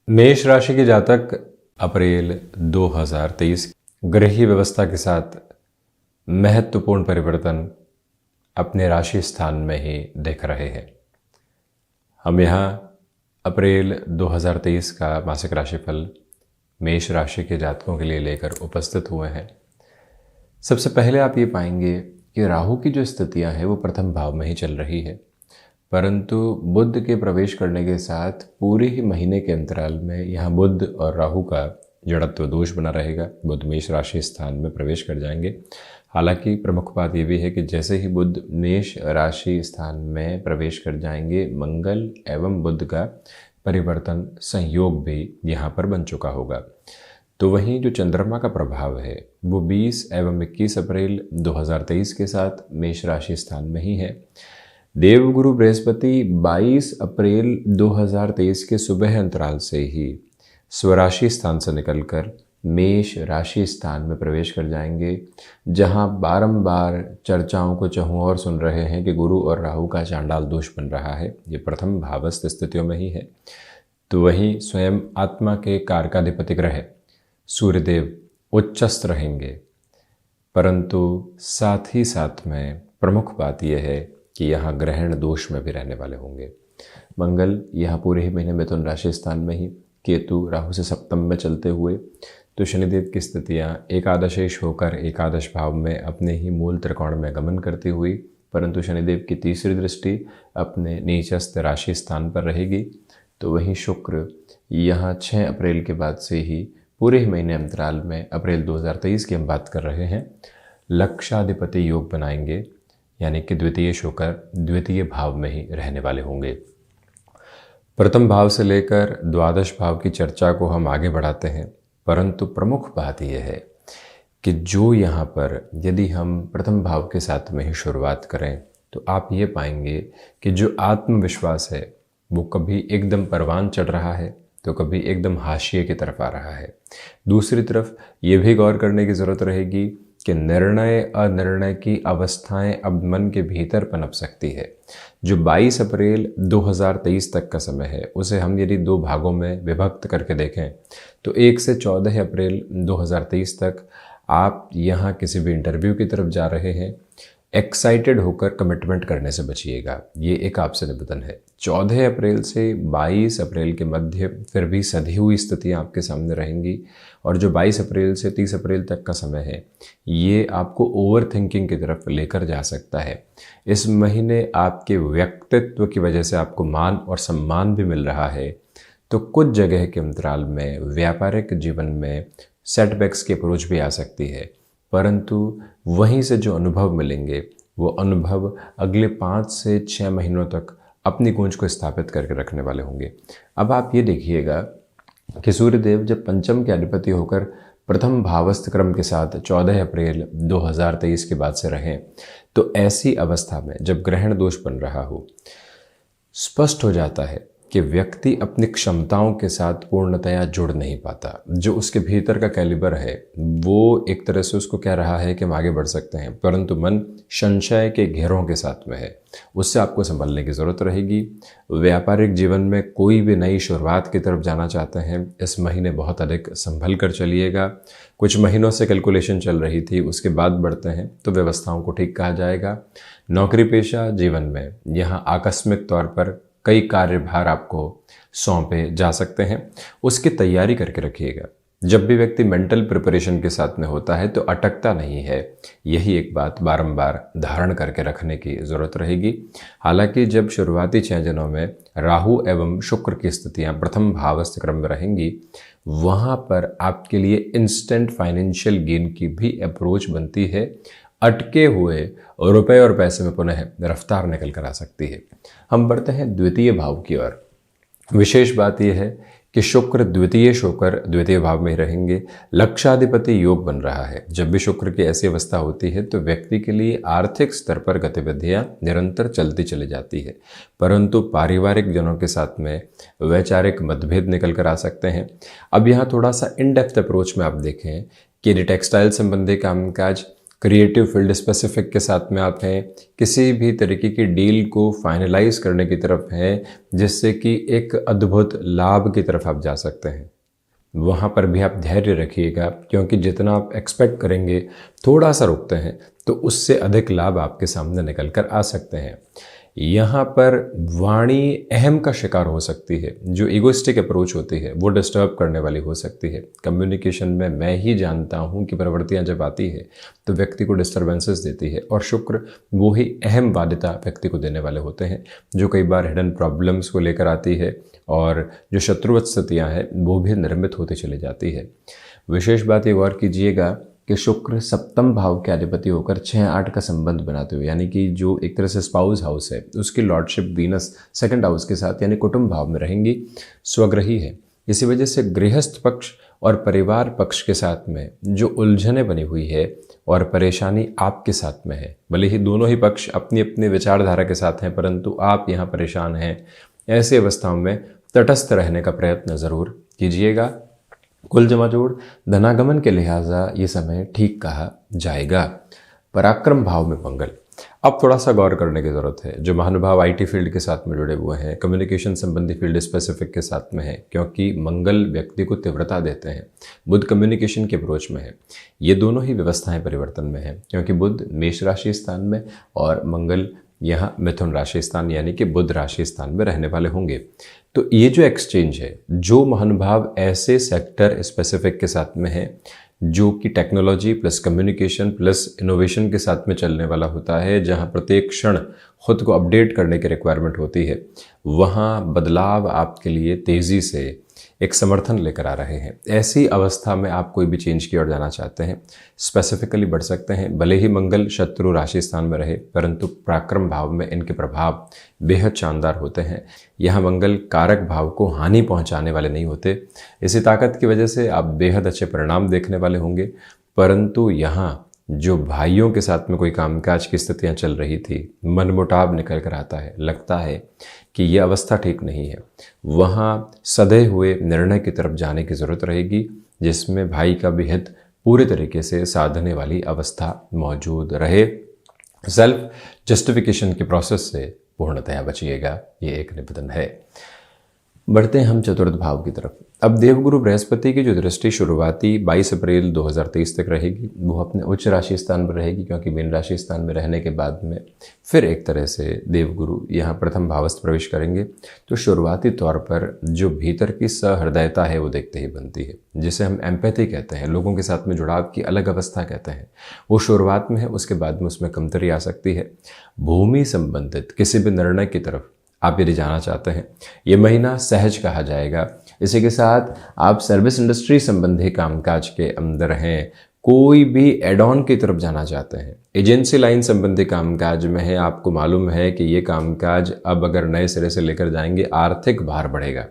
मेष राशि के जातक अप्रैल 2023 ग्रही व्यवस्था के साथ महत्वपूर्ण परिवर्तन अपने राशि स्थान में ही देख रहे हैं। हम यहाँ अप्रैल 2023 का मासिक राशिफल मेष राशि के जातकों के लिए लेकर उपस्थित हुए हैं। सबसे पहले आप ये पाएंगे कि राहु की जो स्थितियाँ हैं वो प्रथम भाव में ही चल रही है, परंतु बुध के प्रवेश करने के साथ पूरे ही महीने के अंतराल में यहाँ बुध और राहु का जड़त्व दोष बना रहेगा। बुध मेष राशि स्थान में प्रवेश कर जाएंगे। हालांकि प्रमुख बात ये भी है कि जैसे ही बुध मेष राशि स्थान में प्रवेश कर जाएंगे, मंगल एवं बुध का परिवर्तन संयोग भी यहाँ पर बन चुका होगा। तो वहीं जो चंद्रमा का प्रभाव है वो 20 एवं 21 अप्रैल 2023 के साथ मेष राशि स्थान में ही है। देवगुरु बृहस्पति 22 अप्रैल 2023 के सुबह अंतराल से ही स्वराशि स्थान से निकलकर मेष राशि स्थान में प्रवेश कर जाएंगे, जहां बारंबार चर्चाओं को चहुओर सुन रहे हैं कि गुरु और राहु का चांडाल दोष बन रहा है। ये प्रथम भावस्थ स्थितियों में ही है। तो वहीं स्वयं आत्मा के कारकाधिपति ग्रह सूर्यदेव उच्चस्थ रहेंगे, परंतु साथ ही साथ में प्रमुख बात यह है कि यहाँ ग्रहण दोष में भी रहने वाले होंगे। मंगल यहाँ पूरे ही महीने मिथुन राशि स्थान में ही, केतु राहु से सप्तम में चलते हुए, तो शनिदेव की स्थितियाँ एकादशेश होकर एकादश भाव में अपने ही मूल त्रिकोण में गमन करती हुई, परंतु शनिदेव की तीसरी दृष्टि अपने नीचस्थ राशि स्थान पर रहेगी। तो वहीं शुक्र यहाँ 6 अप्रैल के बाद से ही पूरे ही महीने अंतराल में अप्रैल 2023 की हम बात कर रहे हैं, लक्षाधिपति योग बनाएंगे, यानी कि द्वितीय शुक्र द्वितीय भाव में ही रहने वाले होंगे। प्रथम भाव से लेकर द्वादश भाव की चर्चा को हम आगे बढ़ाते हैं, परंतु प्रमुख बात यह है कि जो यहाँ पर यदि हम प्रथम भाव के साथ में ही शुरुआत करें तो आप ये पाएंगे कि जो आत्मविश्वास है वो कभी एकदम परवान चढ़ रहा है तो कभी एकदम हाशिए की तरफ आ रहा है। दूसरी तरफ ये भी गौर करने की ज़रूरत रहेगी कि निर्णय अनिर्णय की अवस्थाएं अब मन के भीतर पनप सकती है। जो 22 अप्रैल 2023 तक का समय है उसे हम यदि 2 भागों में विभक्त करके देखें तो 1 से 14 अप्रैल 2023 तक आप यहाँ किसी भी इंटरव्यू की तरफ जा रहे हैं, एक्साइटेड होकर कमिटमेंट करने से बचिएगा, ये एक आपसे निवेदन है। 14 अप्रैल से 22 अप्रैल के मध्य फिर भी सधी हुई स्थितियाँ आपके सामने रहेंगी, और जो 22 अप्रैल से 30 अप्रैल तक का समय है ये आपको ओवर थिंकिंग की तरफ लेकर जा सकता है। इस महीने आपके व्यक्तित्व की वजह से आपको मान और सम्मान भी मिल रहा है, तो कुछ जगह के अंतराल में व्यापारिक जीवन में सेटबैक्स की अप्रोच भी आ सकती है, परंतु वहीं से जो अनुभव मिलेंगे वो अनुभव अगले 5 से 6 महीनों तक अपनी गूंज को स्थापित करके रखने वाले होंगे। अब आप ये देखिएगा कि सूर्यदेव जब पंचम के अधिपति होकर प्रथम भावस्थ क्रम के साथ 14 अप्रैल 2023 के बाद से रहें, तो ऐसी अवस्था में जब ग्रहण दोष बन रहा हो, स्पष्ट हो जाता है कि व्यक्ति अपनी क्षमताओं के साथ पूर्णतया जुड़ नहीं पाता। जो उसके भीतर का कैलिबर है वो एक तरह से उसको कह रहा है कि हम आगे बढ़ सकते हैं, परंतु मन संशय के घेरों के साथ में है। उससे आपको संभलने की ज़रूरत रहेगी। व्यापारिक जीवन में कोई भी नई शुरुआत की तरफ जाना चाहते हैं, इस महीने बहुत अधिक संभल कर चलिएगा। कुछ महीनों से कैलकुलेशन चल रही थी, उसके बाद बढ़ते हैं तो व्यवस्थाओं को ठीक कहा जाएगा। नौकरी पेशा जीवन में यहाँ आकस्मिक तौर पर कई कार्यभार आपको सौंपे जा सकते हैं, उसकी तैयारी करके रखिएगा। जब भी व्यक्ति मेंटल प्रिपरेशन के साथ में होता है तो अटकता नहीं है, यही एक बात बारंबार धारण करके रखने की ज़रूरत रहेगी। हालांकि जब शुरुआती 6 दिनों में राहु एवं शुक्र की स्थितियां प्रथम भावस्थ क्रम में रहेंगी, वहाँ पर आपके लिए इंस्टेंट फाइनेंशियल गेन की भी अप्रोच बनती है। अटके हुए रुपए और पैसे में पुनः रफ्तार निकल कर आ सकती है। हम बढ़ते हैं द्वितीय भाव की ओर। विशेष बात यह है कि शुक्र द्वितीय भाव में रहेंगे। लक्षाधिपति योग बन रहा है। जब भी शुक्र की ऐसी अवस्था होती है तो व्यक्ति के लिए आर्थिक स्तर पर गतिविधियां निरंतर चलती चली जाती है, परंतु पारिवारिक जनों के साथ में वैचारिक मतभेद निकल कर आ सकते हैं। अब यहाँ थोड़ा सा इन डेप्थ अप्रोच में आप देखें कि टेक्सटाइल संबंधी कामकाज क्रिएटिव फील्ड स्पेसिफिक के साथ में आप हैं, किसी भी तरीके की डील को फाइनलाइज करने की तरफ हैं, जिससे कि एक अद्भुत लाभ की तरफ आप जा सकते हैं। वहाँ पर भी आप धैर्य रखिएगा, क्योंकि जितना आप एक्सपेक्ट करेंगे थोड़ा सा रुकते हैं तो उससे अधिक लाभ आपके सामने निकल कर आ सकते हैं। यहाँ पर वाणी अहम का शिकार हो सकती है, जो ईगोइस्टिक अप्रोच होती है वो डिस्टर्ब करने वाली हो सकती है। कम्युनिकेशन में मैं ही जानता हूँ कि प्रवृत्तियाँ जब आती है तो व्यक्ति को डिस्टर्बेंसेस देती है, और शुक्र वो ही अहम बाध्यता व्यक्ति को देने वाले होते हैं, जो कई बार हिडन प्रॉब्लम्स को लेकर आती है, और जो शत्रुवत स्थितियाँ हैं वो भी निर्मित होती चली जाती है। विशेष बात ये गौर कीजिएगा कि शुक्र सप्तम भाव के अधिपति होकर 6-8 का संबंध बनाते हुए, यानी कि जो एक तरह से स्पाउस हाउस है उसकी लॉर्डशिप वीनस सेकंड हाउस के साथ यानी कुटुंब भाव में रहेंगी, स्वग्रही है। इसी वजह से गृहस्थ पक्ष और परिवार पक्ष के साथ में जो उलझने बनी हुई है और परेशानी आपके साथ में है, भले ही दोनों ही पक्ष अपनी अपनी विचारधारा के साथ हैं, परंतु आप यहाँ परेशान हैं। ऐसी अवस्थाओं में तटस्थ रहने का प्रयत्न ज़रूर कीजिएगा। कुल जमा जोड़ धनागमन के लिहाजा ये समय ठीक कहा जाएगा। पराक्रम भाव में मंगल, अब थोड़ा सा गौर करने की ज़रूरत है। जो महानुभाव आईटी फील्ड के साथ में जुड़े हुए हैं, कम्युनिकेशन संबंधी फील्ड स्पेसिफिक के साथ में है, क्योंकि मंगल व्यक्ति को तीव्रता देते हैं। बुध कम्युनिकेशन के अप्रोच में है। ये दोनों ही व्यवस्थाएं परिवर्तन में है, क्योंकि बुध मेष राशि स्थान में और मंगल यहाँ मिथुन राशि स्थान यानी कि बुध राशि स्थान में रहने वाले होंगे। तो ये जो एक्सचेंज है, जो महानुभाव ऐसे सेक्टर स्पेसिफिक के साथ में है जो कि technology plus communication plus innovation के साथ में चलने वाला होता है, जहाँ प्रत्येक क्षण खुद को अपडेट करने की रिक्वायरमेंट होती है, वहाँ बदलाव आपके लिए तेज़ी से एक समर्थन लेकर आ रहे हैं। ऐसी अवस्था में आप कोई भी चेंज की ओर जाना चाहते हैं, स्पेसिफिकली बढ़ सकते हैं। भले ही मंगल शत्रु राशि स्थान में रहे, परंतु पराक्रम भाव में इनके प्रभाव बेहद शानदार होते हैं। यहाँ मंगल कारक भाव को हानि पहुँचाने वाले नहीं होते। इसी ताकत की वजह से आप बेहद अच्छे परिणाम देखने वाले होंगे। परंतु यहाँ जो भाइयों के साथ में कोई कामकाज की स्थितियाँ चल रही थी, मनमुटाव निकल कर आता है, लगता है कि यह अवस्था ठीक नहीं है, वहाँ सधे हुए निर्णय की तरफ जाने की ज़रूरत रहेगी, जिसमें भाई का भी हित पूरे तरीके से साधने वाली अवस्था मौजूद रहे। सेल्फ जस्टिफिकेशन के प्रोसेस से पूर्णतया बचिएगा, ये एक निवेदन है। बढ़ते हैं हम चतुर्थ भाव की तरफ। अब देवगुरु बृहस्पति की जो दृष्टि शुरुआती 22 अप्रैल 2023 तक रहेगी, वो अपने उच्च राशि स्थान पर रहेगी, क्योंकि मीन राशि स्थान में रहने के बाद में फिर एक तरह से देवगुरु यहाँ प्रथम भावस्थ प्रवेश करेंगे। तो शुरुआती तौर पर जो भीतर की सहृदयता है वो देखते ही बनती है, जिसे हम एम्पैथी कहते हैं, लोगों के साथ में जुड़ाव की अलग अवस्था कहते हैं, वो शुरुआत में है। उसके बाद में उसमें कमतरी आ सकती है। भूमि संबंधित किसी भी निर्णय की तरफ आप यदि जाना चाहते हैं, ये महीना सहज कहा जाएगा। इसी के साथ आप सर्विस इंडस्ट्री संबंधी कामकाज के अंदर हैं, कोई भी एड ऑन की तरफ जाना चाहते हैं, एजेंसी लाइन संबंधी कामकाज में है, आपको मालूम है कि ये कामकाज अब अगर नए सिरे से लेकर जाएंगे आर्थिक भार बढ़ेगा।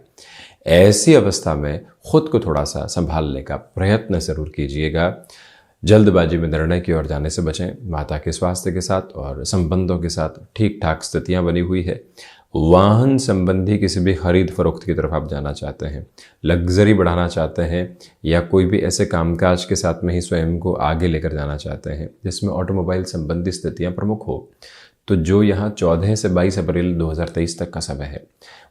ऐसी अवस्था में खुद को थोड़ा सा संभालने का प्रयत्न जरूर कीजिएगा। जल्दबाजी में निर्णय की ओर जाने से बचें। माता के स्वास्थ्य के साथ और संबंधों के साथ ठीक ठाक स्थितियां बनी हुई है। वाहन संबंधी किसी भी खरीद फरोख्त की तरफ आप जाना चाहते हैं, लग्जरी बढ़ाना चाहते हैं, या कोई भी ऐसे कामकाज के साथ में ही स्वयं को आगे लेकर जाना चाहते हैं जिसमें ऑटोमोबाइल संबंधी स्थितियां प्रमुख हो, तो जो यहाँ 14 से 22 अप्रैल 2023 तक का समय है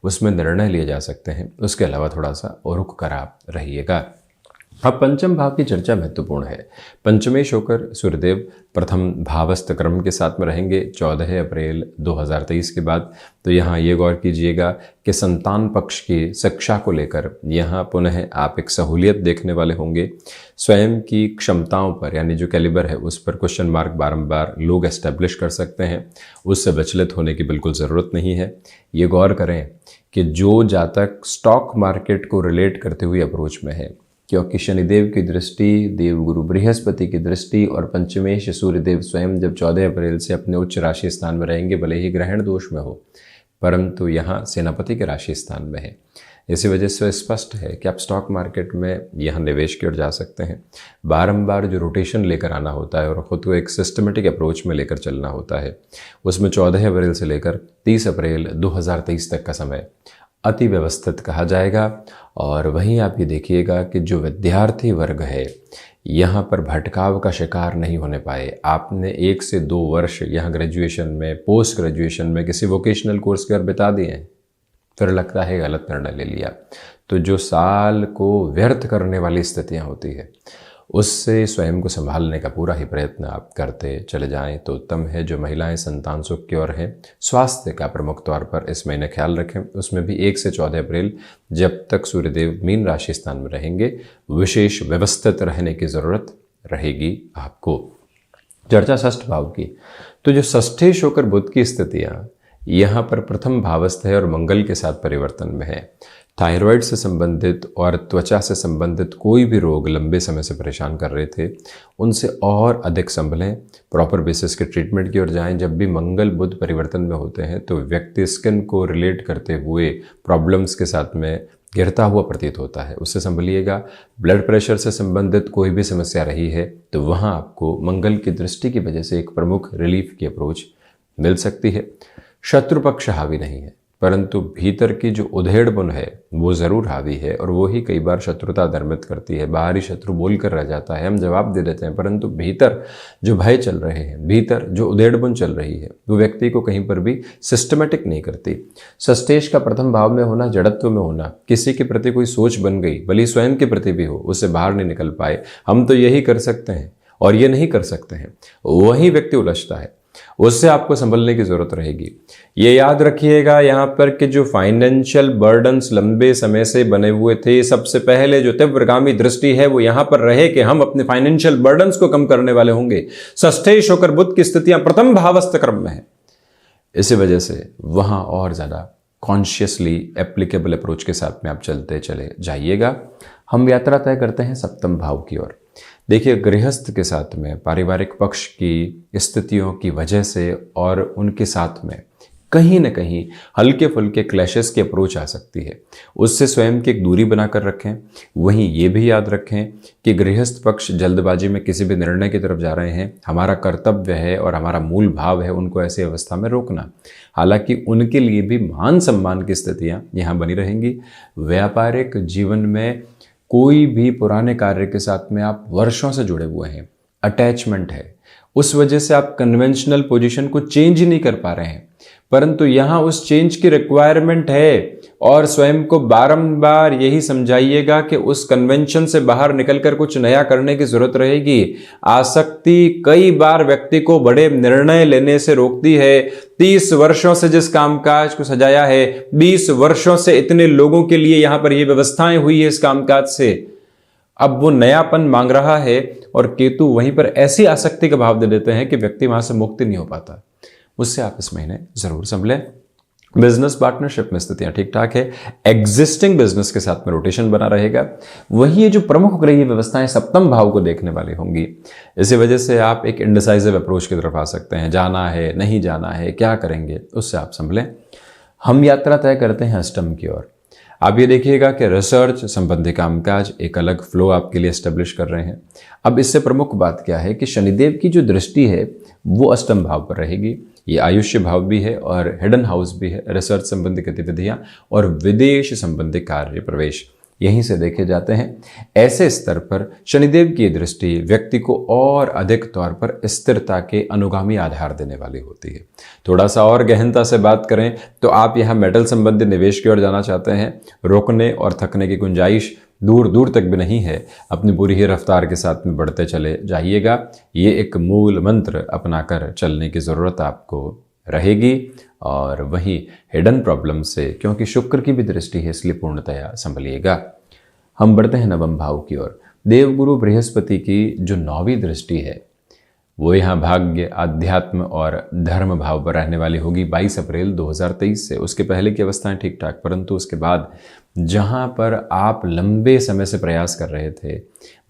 उसमें निर्णय लिए जा सकते हैं। उसके अलावा थोड़ा सा रुक कर आप रहिएगा। अब पंचम भाव की चर्चा महत्वपूर्ण है। पंचमेश होकर सूर्यदेव प्रथम भावस्थ क्रम के साथ में रहेंगे 14 अप्रैल 2023 के बाद। तो यहाँ ये गौर कीजिएगा कि संतान पक्ष की शिक्षा को लेकर यहाँ पुनः आप एक सहूलियत देखने वाले होंगे। स्वयं की क्षमताओं पर यानी जो कैलिबर है उस पर क्वेश्चन मार्क बारंबार लोग एस्टेब्लिश कर सकते हैं, उससे विचलित होने की बिल्कुल ज़रूरत नहीं है। ये गौर करें कि जो जातक स्टॉक मार्केट को रिलेट करते हुए अप्रोच में है, क्योंकि शनिदेव की दृष्टि, देवगुरु बृहस्पति की दृष्टि और पंचमेश सूर्यदेव स्वयं जब 14 अप्रैल से अपने उच्च राशि स्थान में रहेंगे, भले ही ग्रहण दोष में हो, परंतु यहाँ सेनापति के राशि स्थान में है। इसी वजह से स्पष्ट है कि आप स्टॉक मार्केट में यहाँ निवेश की ओर जा सकते हैं। बारंबार जो रोटेशन लेकर आना होता है और ख़ुद को एक सिस्टमेटिक अप्रोच में लेकर चलना होता है, उसमें 14 अप्रैल से लेकर 30 अप्रैल 2023 तक का समय अति व्यवस्थित कहा जाएगा। और वहीं आप ये देखिएगा कि जो विद्यार्थी वर्ग है यहाँ पर भटकाव का शिकार नहीं होने पाए। आपने 1 से 2 वर्ष यहाँ ग्रेजुएशन में, पोस्ट ग्रेजुएशन में किसी वोकेशनल कोर्स के और बिता दिए हैं, फिर लगता है गलत निर्णय ले लिया, तो जो साल को व्यर्थ करने वाली स्थितियाँ होती है उससे स्वयं को संभालने का पूरा ही प्रयत्न आप करते चले जाएं तो उत्तम है। जो महिलाएं संतान सुख की ओर हैं, स्वास्थ्य का प्रमुख तौर पर इस महीने ख्याल रखें। उसमें भी 1 से 14 अप्रैल जब तक सूर्यदेव मीन राशि स्थान में रहेंगे, विशेष व्यवस्थित रहने की ज़रूरत रहेगी आपको। चर्चा षष्ठ भाव की, तो जो षष्ठेश होकर बुध की स्थितियाँ यहाँ पर प्रथम भावस्थ है और मंगल के साथ परिवर्तन में है। थायराइड से संबंधित और त्वचा से संबंधित कोई भी रोग लंबे समय से परेशान कर रहे थे, उनसे और अधिक संभलें, प्रॉपर बेसिस के ट्रीटमेंट की ओर जाएं। जब भी मंगल बुध परिवर्तन में होते हैं तो व्यक्ति स्किन को रिलेट करते हुए प्रॉब्लम्स के साथ में गिरता हुआ प्रतीत होता है, उससे संभलिएगा। ब्लड प्रेशर से संबंधित कोई भी समस्या रही है तो वहाँ आपको मंगल की दृष्टि की वजह से एक प्रमुख रिलीफ की अप्रोच मिल सकती है। शत्रु पक्ष हावी नहीं है, परंतु भीतर की जो उधेड़ बुन है वो ज़रूर हावी है और वो ही कई बार शत्रुता निर्मित करती है। बाहरी शत्रु बोल कर रह जाता है, हम जवाब दे देते हैं, परंतु भीतर जो भय चल रहे हैं, भीतर जो उधेड़ बुन चल रही है, वो व्यक्ति को कहीं पर भी सिस्टमेटिक नहीं करती। षष्ठेश का प्रथम भाव में होना, जड़त्व में होना, किसी के प्रति कोई सोच बन गई, भले स्वयं के प्रति भी हो, उससे बाहर नहीं निकल पाए, हम तो यही कर सकते हैं और ये नहीं कर सकते हैं, वही व्यक्ति उलझता है, उससे आपको संभलने की जरूरत रहेगी। ये याद रखिएगा यहाँ पर कि जो फाइनेंशियल बर्डन्स लंबे समय से बने हुए थे, सबसे पहले जो तीव्रगामी दृष्टि है वो यहाँ पर रहे कि हम अपने फाइनेंशियल बर्डन्स को कम करने वाले होंगे। षष्ठेश होकर बुध की स्थितियां प्रथम भावस्थ क्रम में है, इसी वजह से वहां और ज्यादा कॉन्शियसली एप्लीकेबल अप्रोच के साथ में आप चलते चले जाइएगा। हम यात्रा तय करते हैं सप्तम भाव की ओर। देखिए, गृहस्थ के साथ में पारिवारिक पक्ष की स्थितियों की वजह से और उनके साथ में कहीं ना कहीं हल्के फुल्के क्लैशेस की अप्रोच आ सकती है, उससे स्वयं की एक दूरी बनाकर रखें। वहीं ये भी याद रखें कि गृहस्थ पक्ष जल्दबाजी में किसी भी निर्णय की तरफ जा रहे हैं, हमारा कर्तव्य है और हमारा मूल भाव है उनको ऐसी अवस्था में रोकना। हालांकि उनके लिए भी मान सम्मान की स्थितियाँ यहाँ बनी रहेंगी। व्यापारिक जीवन में कोई भी पुराने कार्य के साथ में आप वर्षों से जुड़े हुए हैं, अटैचमेंट है, उस वजह से आप कन्वेंशनल पोजीशन को चेंज ही नहीं कर पा रहे हैं, परंतु यहाँ उस चेंज की रिक्वायरमेंट है और स्वयं को बारंबार यही समझाइएगा कि उस कन्वेंशन से बाहर निकलकर कुछ नया करने की जरूरत रहेगी। आसक्ति कई बार व्यक्ति को बड़े निर्णय लेने से रोकती है। 30 वर्षों से जिस कामकाज को सजाया है, 20 वर्षों से इतने लोगों के लिए यहाँ पर ये व्यवस्थाएं हुई है इस कामकाज से, अब वो नयापन मांग रहा है और केतु वहीं पर ऐसी आसक्ति का भाव दे देते हैं कि व्यक्ति वहां से मुक्ति नहीं हो पाता। उससे आप इस महीने जरूर संभलें। बिजनेस पार्टनरशिप में स्थितियां ठीक ठाक है, एग्जिस्टिंग बिजनेस के साथ में रोटेशन बना रहेगा। वही ये जो प्रमुख ग्रहीय व्यवस्थाएं सप्तम भाव को देखने वाली होंगी, इसी वजह से आप एक इंडिसाइसिव अप्रोच की तरफ आ सकते हैं, जाना है नहीं जाना है, क्या करेंगे, उससे आप संभलें। हम यात्रा तय करते हैं अष्टम की ओर। आप ये देखिएगा कि रिसर्च संबंधी कामकाज एक अलग फ्लो आपके लिए एस्टेब्लिश कर रहे हैं। अब इससे प्रमुख बात क्या है कि शनिदेव की जो दृष्टि है वो अष्टम भाव पर रहेगी। ये आयुष्य भाव भी है और हिडन हाउस भी है। रिसर्च संबंधी गतिविधियां और विदेश संबंधी कार्य प्रवेश यहीं से देखे जाते हैं। ऐसे स्तर पर शनिदेव की दृष्टि व्यक्ति को और अधिक तौर पर स्थिरता के अनुगामी आधार देने वाली होती है। थोड़ा सा और गहनता से बात करें तो आप यहाँ मेटल संबंधी निवेश की ओर जाना चाहते हैं, रोकने और थकने की गुंजाइश दूर दूर तक भी नहीं है, अपनी पूरी ही रफ्तार के साथ में बढ़ते चले जाइएगा। ये एक मूल मंत्र अपनाकर चलने की ज़रूरत आपको रहेगी। और वहीं हिडन प्रॉब्लम से, क्योंकि शुक्र की भी दृष्टि है इसलिए पूर्णतया संभलिएगा। हम बढ़ते हैं नवम भाव की ओर। देवगुरु बृहस्पति की जो 9वीं दृष्टि है वो यहाँ भाग्य, आध्यात्म और धर्म भाव पर रहने वाली होगी 22 अप्रैल 2023 से। उसके पहले की अवस्थाएं ठीक ठाक, परंतु उसके बाद जहाँ पर आप लंबे समय से प्रयास कर रहे थे,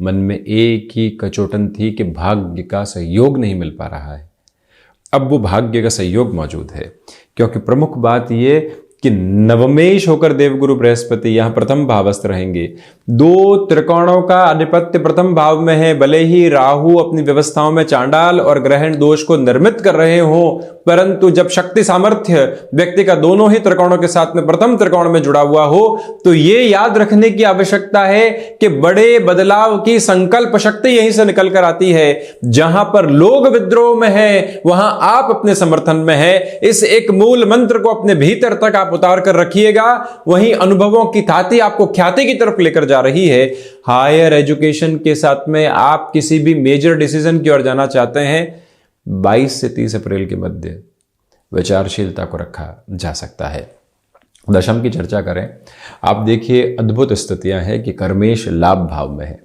मन में एक ही कचोटन थी कि भाग्य का सहयोग नहीं मिल पा रहा है, अब वो भाग्य का सहयोग मौजूद है। क्योंकि प्रमुख बात ये कि नवमेश होकर देवगुरु बृहस्पति यहां प्रथम भावस्थ रहेंगे। दो त्रिकोणों का आधिपत्य प्रथम भाव में है। भले ही राहु अपनी व्यवस्थाओं में चांडाल और ग्रहण दोष को निर्मित कर रहे हो, परंतु जब शक्ति सामर्थ्य व्यक्ति का दोनों ही त्रिकोणों के साथ में प्रथम त्रिकोण में जुड़ा हुआ हो, तो यह याद रखने की आवश्यकता है कि बड़े बदलाव की संकल्प शक्ति यहीं से निकल कर आती है। जहां पर लोग विद्रोह में है, वहां आप अपने समर्थन में है। इस एक मूल मंत्र को अपने भीतर तक आप उतार कर रखिएगा। वहीं अनुभवों की थाती आपको ख्याति की तरफ लेकर जा रही है। हायर एजुकेशन के साथ में आप किसी भी मेजर डिसीजन की ओर जाना चाहते हैं, 22 से 30 अप्रैल के मध्य विचारशीलता को रखा जा सकता है। दशम की चर्चा करें, आप देखिए अद्भुत स्थितियां हैं कि कर्मेश लाभ भाव में है।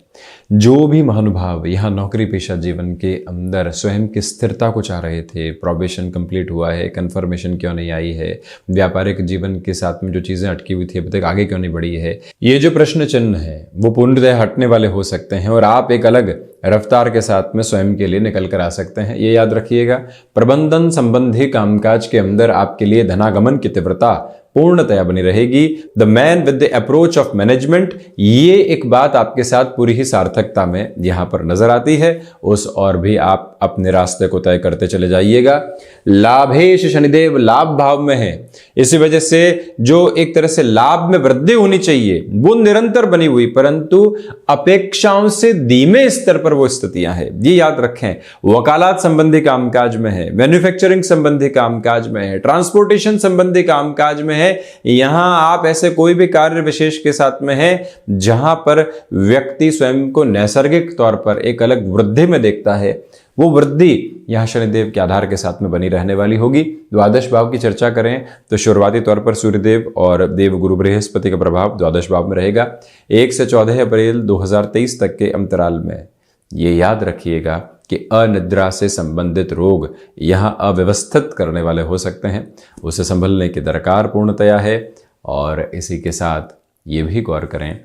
जो भी महानुभाव यहां नौकरी पेशा जीवन के अंदर स्वयं की स्थिरता को चाह रहे थे, प्रोबेशन कंप्लीट हुआ है, कंफर्मेशन क्यों नहीं आई है, व्यापारिक जीवन के साथ में जो चीजें अटकी हुई थी अभी तक आगे क्यों नहीं बढ़ी है, ये जो प्रश्न चिन्ह है वो पूर्णतः हटने वाले हो सकते हैं और आप एक अलग रफ्तार के साथ में स्वयं के लिए निकल कर आ सकते हैं। ये याद रखिएगा। प्रबंधन संबंधी कामकाज के अंदर आपके लिए धनागमन की तीव्रता पूर्णतया बनी रहेगी। The man with the approach of management, ये एक बात आपके साथ पूरी ही सार्थकता में यहां पर नजर आती है। उस और भी आप अपने रास्ते को तय करते चले जाइएगा। लाभेश शनिदेव लाभ भाव में है, इसी वजह से जो एक तरह से लाभ में वृद्धि होनी चाहिए वो निरंतर बनी हुई, परंतु अपेक्षाओं से धीमे स्तर पर वो स्थितियां हैं, ये याद रखें। वकालत संबंधी कामकाज में है, मैन्युफैक्चरिंग संबंधी कामकाज में है, ट्रांसपोर्टेशन संबंधी कामकाज में है। यहां आप ऐसे कोई भी कार्य विशेष के साथ में है जहां पर व्यक्ति स्वयं को नैसर्गिक तौर पर एक अलग वृद्धि में देखता है, वो वृद्धि यहां शनिदेव के आधार के साथ में बनी रहने वाली होगी। द्वादश भाव की चर्चा करें तो शुरुआती तौर पर सूर्यदेव और देवगुरु बृहस्पति का प्रभाव द्वादश भाव में रहेगा। 1 से 14 अप्रैल 2023 तक के अंतराल में ये याद रखिएगा कि अनिद्रा से संबंधित रोग यहां अव्यवस्थित करने वाले हो सकते हैं, उसे संभलने की दरकार पूर्णतया है। और इसी के साथ ये भी गौर करें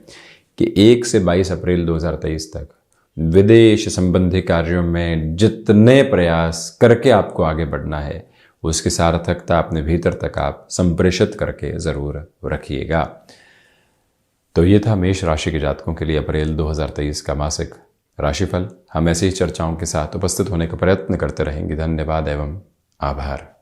कि 1 से 22 अप्रैल 2023 तक विदेश संबंधी कार्यों में जितने प्रयास करके आपको आगे बढ़ना है, उसकी सार्थकता अपने भीतर तक आप संप्रेषित करके जरूर रखिएगा। तो ये था मेष राशि के जातकों के लिए अप्रैल 2023 का मासिक राशिफल। हम ऐसी ही चर्चाओं के साथ उपस्थित होने का प्रयत्न करते रहेंगे। धन्यवाद एवं आभार।